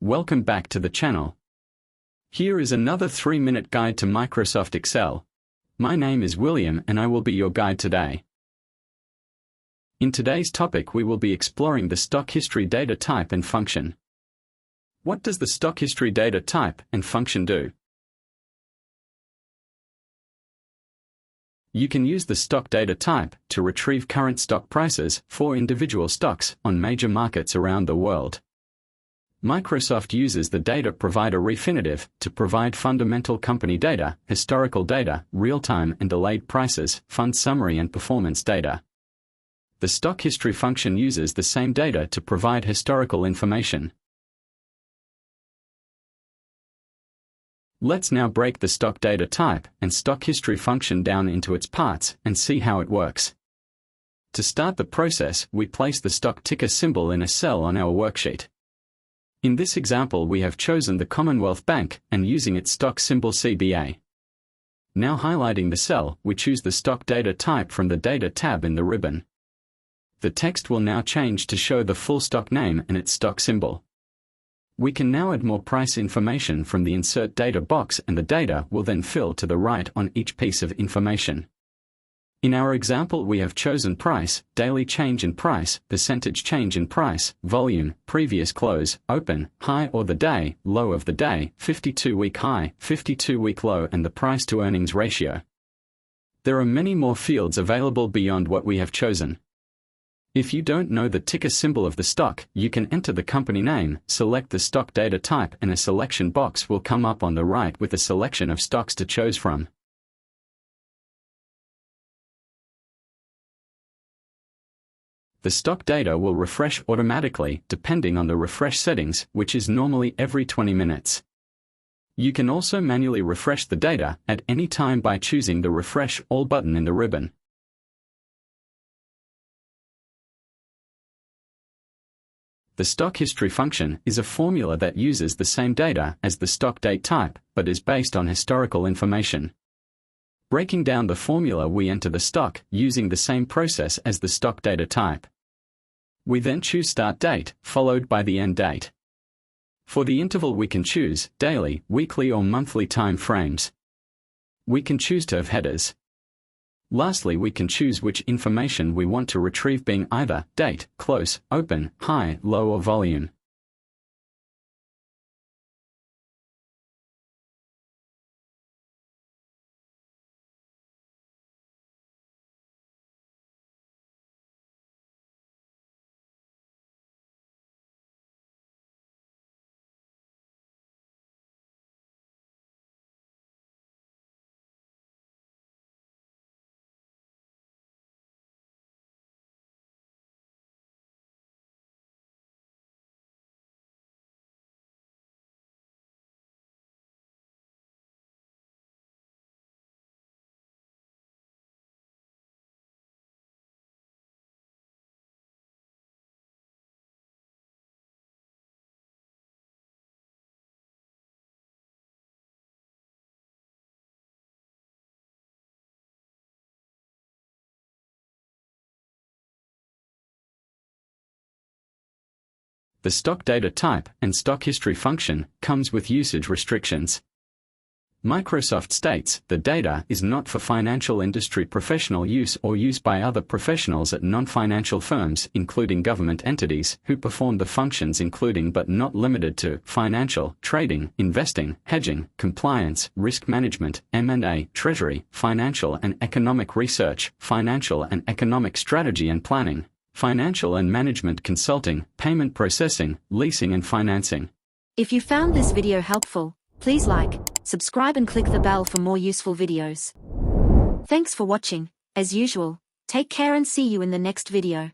Welcome back to the channel. Here is another 3-minute guide to Microsoft Excel. My name is William and I will be your guide today. In today's topic we will be exploring the stock history data type and function. What does the stock history data type and function do? You can use the stock data type to retrieve current stock prices for individual stocks on major markets around the world. Microsoft uses the data provider Refinitiv to provide fundamental company data, historical data, real-time and delayed prices, fund summary and performance data. The stock history function uses the same data to provide historical information. Let's now break the stock data type and stock history function down into its parts and see how it works. To start the process, we place the stock ticker symbol in a cell on our worksheet. In this example we have chosen the Commonwealth Bank and using its stock symbol CBA. Now highlighting the cell, we choose the stock data type from the Data tab in the ribbon. The text will now change to show the full stock name and its stock symbol. We can now add more price information from the Insert Data box and the data will then fill to the right on each piece of information. In our example we have chosen price, daily change in price, percentage change in price, volume, previous close, open, high or the day, low of the day, 52-week high, 52-week low and the price to earnings ratio. There are many more fields available beyond what we have chosen. If you don't know the ticker symbol of the stock, you can enter the company name, select the stock data type and a selection box will come up on the right with a selection of stocks to choose from. The stock data will refresh automatically depending on the refresh settings, which is normally every 20 minutes. You can also manually refresh the data at any time by choosing the Refresh All button in the ribbon. The stock history function is a formula that uses the same data as the stock date type, but is based on historical information. Breaking down the formula, we enter the stock using the same process as the stock data type. We then choose start date, followed by the end date. For the interval we can choose daily, weekly or monthly time frames. We can choose to have headers. Lastly, we can choose which information we want to retrieve, being either date, close, open, high, low or volume. The stock data type and stock history function comes with usage restrictions. Microsoft states the data is not for financial industry professional use or use by other professionals at non-financial firms, including government entities, who perform the functions including but not limited to financial, trading, investing, hedging, compliance, risk management, M&A, treasury, financial and economic research, financial and economic strategy and planning, financial and management consulting, payment processing, leasing and financing. If you found this video helpful, please like, subscribe and click the bell for more useful videos. Thanks for watching. As usual, take care and see you in the next video.